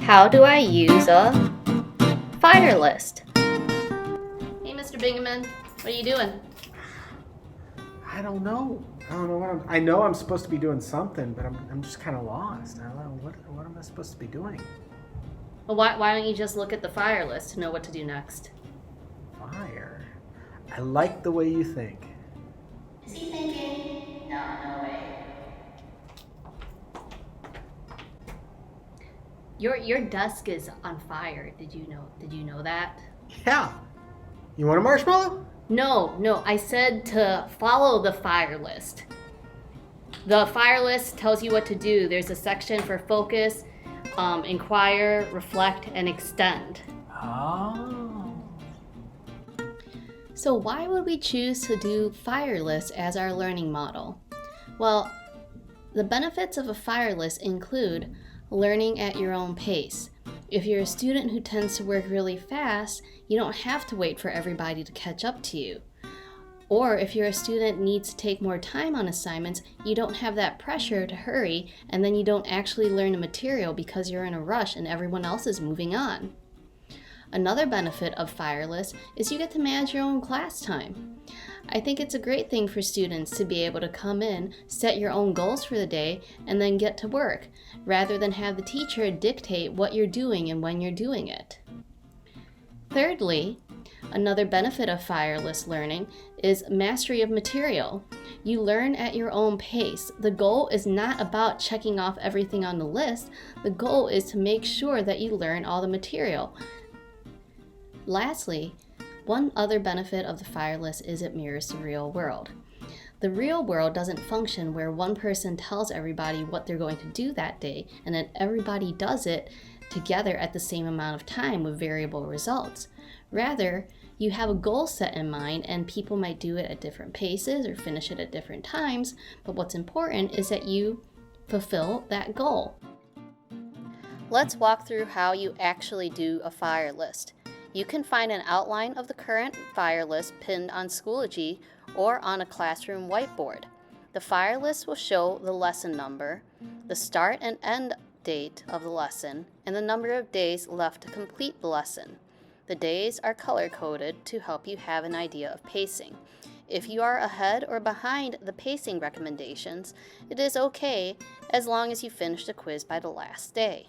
How do I use a fire list? Hey, Mr. Bingaman, what are you doing? I don't know. I know I'm supposed to be doing something, but I'm just kind of lost. I don't know what am I supposed to be doing? Well, why don't you just look at the fire list to know what to do next? Fire. I like the way you think. Is he thinking? No way. Your desk is on fire. Did you know that? Yeah. You want a marshmallow? No, I said to follow the fire list. The fire list tells you what to do. There's a section for focus, inquire, reflect, and extend. Oh. So why would we choose to do fire list as our learning model? Well, the benefits of a fire list include learning at your own pace. If you're a student who tends to work really fast, you don't have to wait for everybody to catch up to you. Or if you're a student who needs to take more time on assignments, you don't have that pressure to hurry, and then you don't actually learn the material because you're in a rush and everyone else is moving on. Another benefit of Fireless is you get to manage your own class time. I think it's a great thing for students to be able to come in, set your own goals for the day, and then get to work, rather than have the teacher dictate what you're doing and when you're doing it. Thirdly, another benefit of Fireless learning is mastery of material. You learn at your own pace. The goal is not about checking off everything on the list. The goal is to make sure that you learn all the material. Lastly, one other benefit of the fire list is it mirrors the real world. The real world doesn't function where one person tells everybody what they're going to do that day and then everybody does it together at the same amount of time with variable results. Rather, you have a goal set in mind and people might do it at different paces or finish it at different times, but what's important is that you fulfill that goal. Let's walk through how you actually do a fire list. You can find an outline of the current fire list pinned on Schoology or on a classroom whiteboard. The fire list will show the lesson number, the start and end date of the lesson, and the number of days left to complete the lesson. The days are color-coded to help you have an idea of pacing. If you are ahead or behind the pacing recommendations, it is okay as long as you finish the quiz by the last day.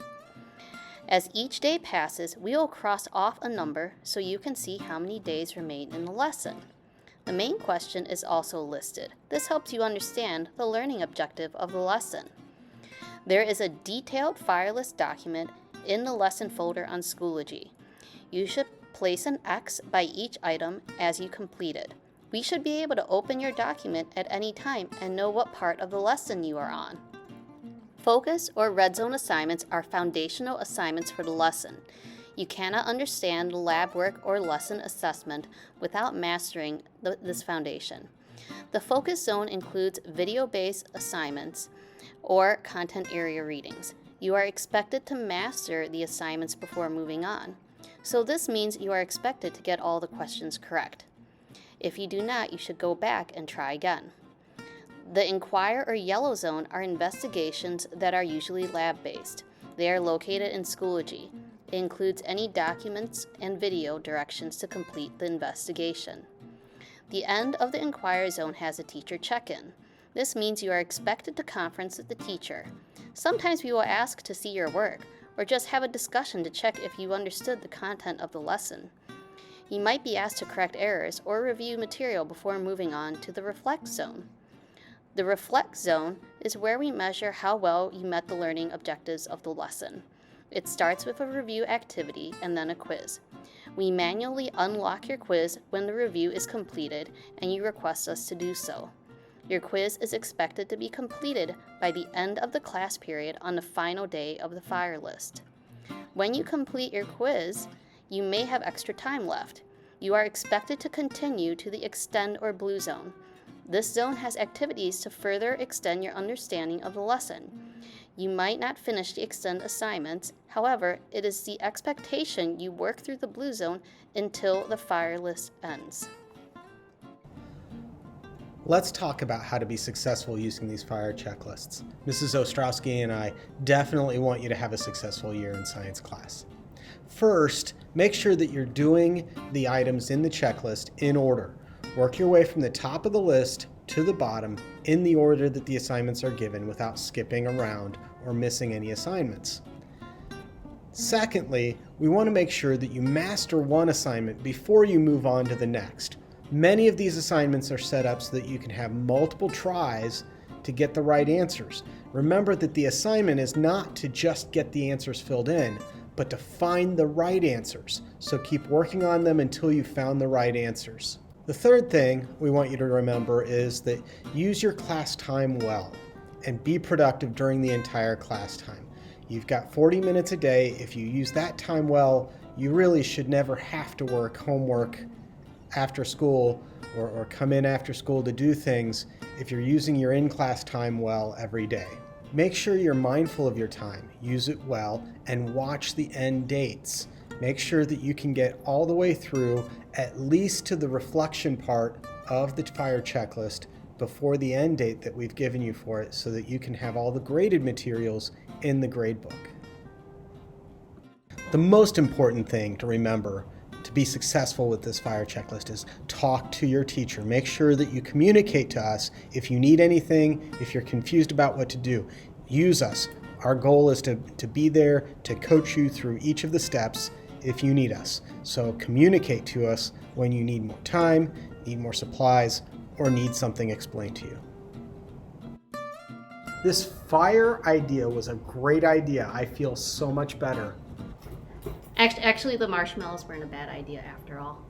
As each day passes, we will cross off a number so you can see how many days remain in the lesson. The main question is also listed. This helps you understand the learning objective of the lesson. There is a detailed fire list document in the lesson folder on Schoology. You should place an X by each item as you complete it. We should be able to open your document at any time and know what part of the lesson you are on. Focus or red zone assignments are foundational assignments for the lesson. You cannot understand lab work or lesson assessment without mastering this foundation. The focus zone includes video-based assignments or content area readings. You are expected to master the assignments before moving on. So this means you are expected to get all the questions correct. If you do not, you should go back and try again. The Inquire or Yellow Zone are investigations that are usually lab-based. They are located in Schoology. It includes any documents and video directions to complete the investigation. The end of the Inquire Zone has a teacher check-in. This means you are expected to conference with the teacher. Sometimes we will ask to see your work, or just have a discussion to check if you understood the content of the lesson. You might be asked to correct errors or review material before moving on to the Reflect Zone. The Reflect Zone is where we measure how well you met the learning objectives of the lesson. It starts with a review activity and then a quiz. We manually unlock your quiz when the review is completed and you request us to do so. Your quiz is expected to be completed by the end of the class period on the final day of the fire list. When you complete your quiz, you may have extra time left. You are expected to continue to the Extend or Blue Zone. This zone has activities to further extend your understanding of the lesson. You might not finish the Extend assignments, however, it is the expectation you work through the Blue Zone until the fire list ends. Let's talk about how to be successful using these fire checklists. Mrs. Ostrowski and I definitely want you to have a successful year in science class. First, make sure that you're doing the items in the checklist in order. Work your way from the top of the list to the bottom in the order that the assignments are given without skipping around or missing any assignments. Secondly, we want to make sure that you master one assignment before you move on to the next. Many of these assignments are set up so that you can have multiple tries to get the right answers. Remember that the assignment is not to just get the answers filled in, but to find the right answers. So keep working on them until you've found the right answers. The third thing we want you to remember is that use your class time well and be productive during the entire class time. You've got 40 minutes a day. If you use that time well, you really should never have to work homework after school or come in after school to do things if you're using your in-class time well every day. Make sure you're mindful of your time, use it well, and watch the end dates. Make sure that you can get all the way through at least to the reflection part of the fire checklist before the end date that we've given you for it so that you can have all the graded materials in the grade book. The most important thing to remember to be successful with this fire checklist is talk to your teacher. Make sure that you communicate to us if you need anything, if you're confused about what to do. Use us. Our goal is to be there to coach you through each of the steps if you need us. So communicate to us when you need more time, need more supplies, or need something explained to you. This fire idea was a great idea. I feel so much better. Actually, the marshmallows weren't a bad idea after all.